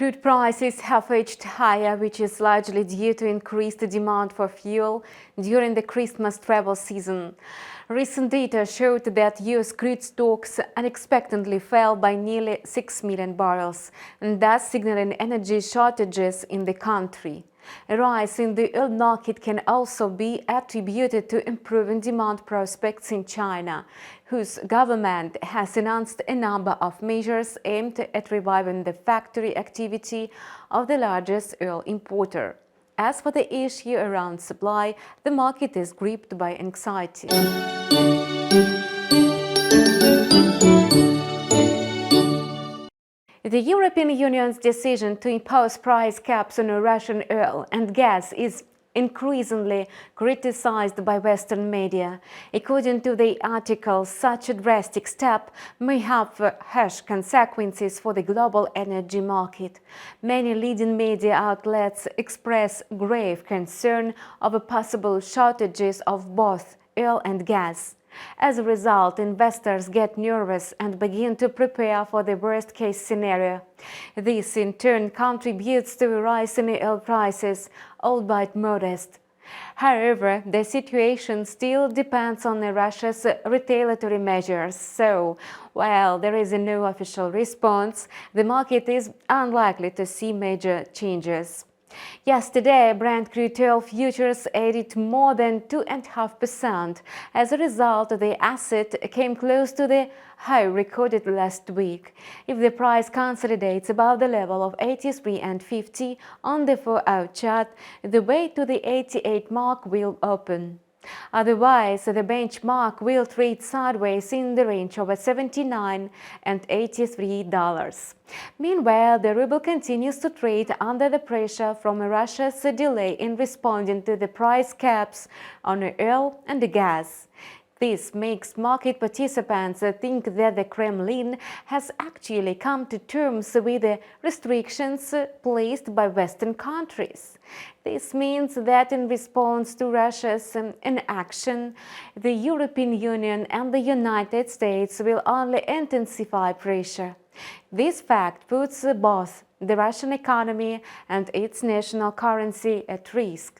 Crude prices have edged higher, which is largely due to increased demand for fuel during the Christmas travel season. Recent data showed that U.S. crude stocks unexpectedly fell by nearly 6 million barrels, and thus signaling energy shortages in the country. A rise in the oil market can also be attributed to improving demand prospects in China, whose government has announced a number of measures aimed at reviving the factory activity of the largest oil importer. As for the issue around supply, the market is gripped by anxiety. The European Union's decision to impose price caps on Russian oil and gas is increasingly criticized by Western media. According to the article, such a drastic step may have harsh consequences for the global energy market. Many leading media outlets express grave concern over possible shortages of both oil and gas. As a result, investors get nervous and begin to prepare for the worst-case scenario. This, in turn, contributes to a rise in oil prices, albeit modest. However, the situation still depends on Russia's retaliatory measures, so, while there is no official response, the market is unlikely to see major changes. Yesterday, Brent crude oil futures added more than 2.5%. As a result, the asset came close to the high recorded last week. If the price consolidates above the level of 83.50 on the 4-hour chart, the way to the 88 mark will open. Otherwise, the benchmark will trade sideways in the range of $79 and $83. Meanwhile, the ruble continues to trade under the pressure from Russia's delay in responding to the price caps on oil and gas. This makes market participants think that the Kremlin has actually come to terms with the restrictions placed by Western countries. This means that in response to Russia's inaction, the European Union and the United States will only intensify pressure. This fact puts both the Russian economy and its national currency at risk.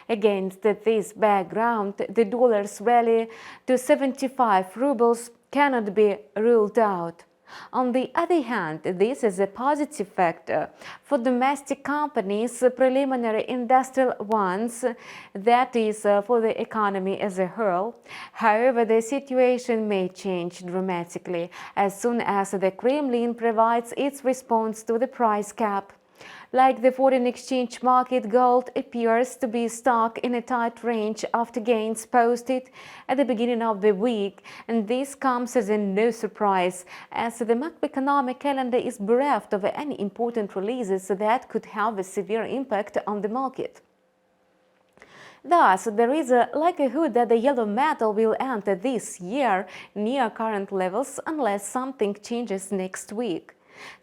Against this background, the dollar's rally to 75 rubles cannot be ruled out. On the other hand, this is a positive factor for domestic companies, preliminary industrial ones, that is, for the economy as a whole. However, the situation may change dramatically as soon as the Kremlin provides its response to the price cap. Like the foreign exchange market, gold appears to be stuck in a tight range after gains posted at the beginning of the week, and this comes as a no surprise, as the macroeconomic calendar is bereft of any important releases that could have a severe impact on the market. Thus, there is a likelihood that the yellow metal will enter this year near current levels unless something changes next week.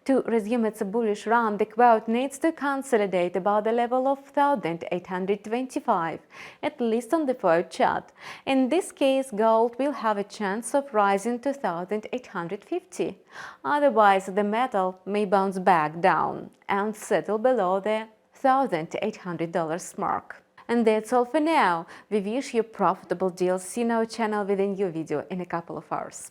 To resume its bullish run, the quote needs to consolidate above the level of 1,825, at least on the 4-hour chart. In this case, gold will have a chance of rising to 1,850. Otherwise, the metal may bounce back down and settle below the $1,800 mark. And that's all for now. We wish you profitable deals. See our channel with a new video in a couple of hours.